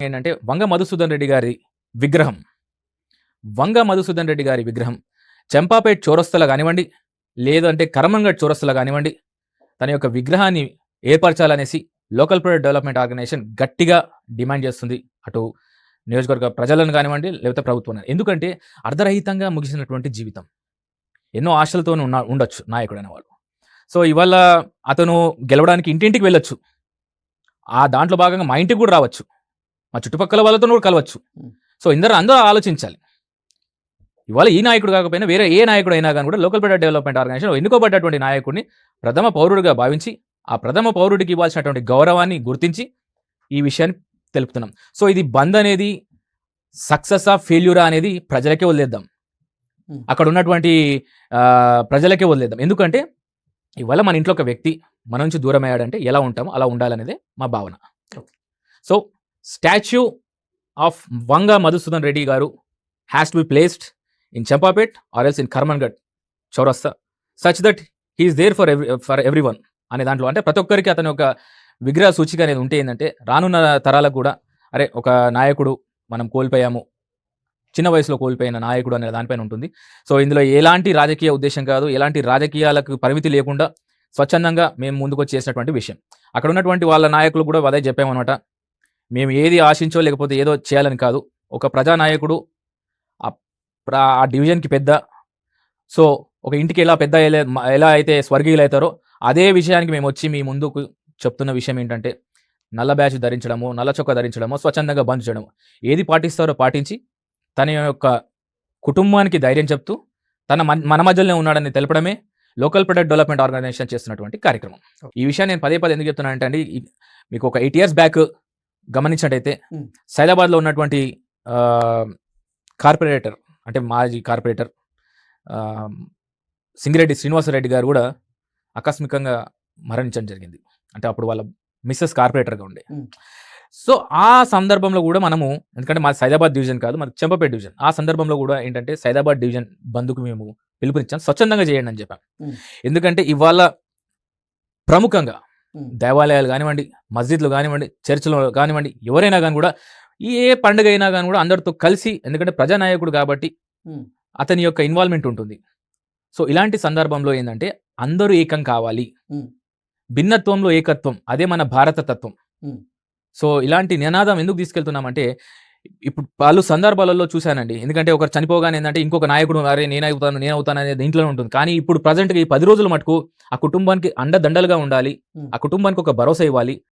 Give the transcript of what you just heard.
ఏంటంటే వంగ మధుసూదన్ రెడ్డి గారి విగ్రహం వంగ మధుసూదన్ రెడ్డి గారి విగ్రహం చెంపాపేట్ చౌరస్తలా కానివ్వండి, లేదంటే కరమంగడ్ చౌరస్తలా కానివ్వండి, తన యొక్క విగ్రహాన్ని ఏర్పరచాలనేసి లోకల్ ప్రొడక్ట్ డెవలప్మెంట్ ఆర్గనైజేషన్ గట్టిగా డిమాండ్ చేస్తుంది. అటు నియోజకవర్గ ప్రజలను కానివ్వండి, లేకపోతే ప్రభుత్వాన్ని. ఎందుకంటే అర్ధరహితంగా ముగిసినటువంటి జీవితం, ఎన్నో ఆశలతో ఉండొచ్చు నాయకుడు అనేవాడు. సో ఇవాళ అతను గెలవడానికి ఇంటింటికి వెళ్ళొచ్చు, ఆ దాంట్లో భాగంగా మా ఇంటికి కూడా రావచ్చు, మా చుట్టుపక్కల వాళ్ళతో కూడా కలవచ్చు. సో అందరూ ఆలోచించాలి. ఇవాళ ఈ నాయకుడు కాకపోయినా వేరే ఏ నాయకుడు అయినా కానీ కూడా లోకల్ ప్రొడక్ట్ డెవలప్మెంట్ ఆర్గనైజేషన్ ఎన్నుకోబడ్డటువంటి నాయకుడిని ప్రథమ పౌరుడిగా భావించి ఆ ప్రథమ పౌరుడికి ఇవ్వాల్సినటువంటి గౌరవాన్ని గుర్తించి ఈ విషయాన్ని తెలుపుతున్నాం. సో ఇది బంద్ అనేది సక్సెస్ ఆఫ్ ఫెయిల్యూరా అనేది ప్రజలకే వదిలేద్దాం, అక్కడ ఉన్నటువంటి ప్రజలకే వదిలేద్దాం. ఎందుకంటే ఇవాళ మన ఇంట్లో ఒక వ్యక్తి మన నుంచి దూరం అయ్యాడంటే ఎలా ఉంటామో అలా ఉండాలనేదే మా భావన. సో స్టాచ్యూ ఆఫ్ వంగ మధుసూదన్ రెడ్డి గారు has to be placed in Champapet or else in Karmangarh Chaurasta such that he is there for everyone అనే దాంట్లో అంటే ప్రతి ఒక్కరికి అతని ఒక విగ్రహ సూచిక అనేది ఉంటే ఏంటంటే రానున్న తరాలకు కూడా అరే ఒక నాయకుడు మనం కోల్పోయాము, చిన్న వయసులో కోల్పోయిన నాయకుడు అనే దానిపైన ఉంటుంది. సో ఇందులో ఎలాంటి రాజకీయ ఉద్దేశం కాదు, ఎలాంటి రాజకీయాలకు పరిమితి లేకుండా స్వచ్ఛందంగా మేము ముందుకు వచ్చి చేసినటువంటి విషయం. అక్కడ ఉన్నటువంటి వాళ్ళ నాయకులు కూడా అదే చెప్పామన్నమాట, మేము ఏది ఆశించో లేకపోతే ఏదో చేయాలని కాదు, ఒక ప్రజానాయకుడు ఆ డివిజన్కి పెద్ద. సో ఒక ఇంటికి ఎలా అయితే స్వర్గీయులు అవుతారో అదే విషయానికి మేము వచ్చి మీ ముందుకు చెప్తున్న విషయం ఏంటంటే నల్ల బ్యాచ్ ధరించడము, నల్ల చొక్కా ధరించడము, స్వచ్ఛందంగా బంద్ చేయడము, ఏది పాటిస్తారో పాటించి తన యొక్క కుటుంబానికి ధైర్యం చెప్తూ మన మధ్యలోనే ఉన్నాడని తెలపడమే లోకల్ ప్రొడక్ట్ డెవలప్మెంట్ ఆర్గనైజేషన్ చేస్తున్నటువంటి కార్యక్రమం. ఈ విషయాన్ని నేను పదే ఎందుకు చెప్తున్నానంటే అండి, మీకు ఒక 8 years బ్యాక్ గమనించినట్టయితే సైదాబాద్లో ఉన్నటువంటి కార్పొరేటర్ అంటే మాజీ కార్పొరేటర్ సింగిరెడ్డి శ్రీనివాసరెడ్డి గారు కూడా ఆకస్మికంగా మరణించడం జరిగింది. అంటే అప్పుడు వాళ్ళ మిస్సెస్ కార్పొరేటర్గా ఉండే. సో ఆ సందర్భంలో కూడా మనము, ఎందుకంటే మా సైదాబాద్ డివిజన్ కాదు, మన చెంపపేట డివిజన్, ఆ సందర్భంలో కూడా ఏంటంటే సైదాబాద్ డివిజన్ బంద్కు మేము పిలుపునిచ్చాం, స్వచ్ఛందంగా చేయండి అని చెప్పాం. ఎందుకంటే ఇవాళ ప్రముఖంగా దేవాలయాలు కానివ్వండి, మస్జిద్లు కానివ్వండి, చర్చిలు కానివ్వండి, ఎవరైనా కానీ కూడా ఏ పండుగ అయినా కానీ కూడా అందరితో కలిసి, ఎందుకంటే ప్రజానాయకుడు కాబట్టి అతని యొక్క ఇన్వాల్వ్మెంట్ ఉంటుంది. సో ఇలాంటి సందర్భంలో ఏంటంటే అందరూ ఏకం కావాలి, భిన్నత్వంలో ఏకత్వం, అదే మన భారత తత్వం. సో ఇలాంటి నినాదం ఎందుకు తీసుకెళ్తున్నామంటే ఇప్పుడు పలు సందర్భాలలో చూశానండి, ఎందుకంటే ఒకరు చనిపోగానే ఏంటంటే ఇంకొక నాయకుడు అరే నేనవుతాను అనేది ఇంట్లో ఉంటుంది. కానీ ఇప్పుడు ప్రజెంట్గా ఈ 10 రోజుల మటుకు ఆ కుటుంబానికి అండదండలుగా ఉండాలి, ఆ కుటుంబానికి ఒక భరోసా ఇవ్వాలి,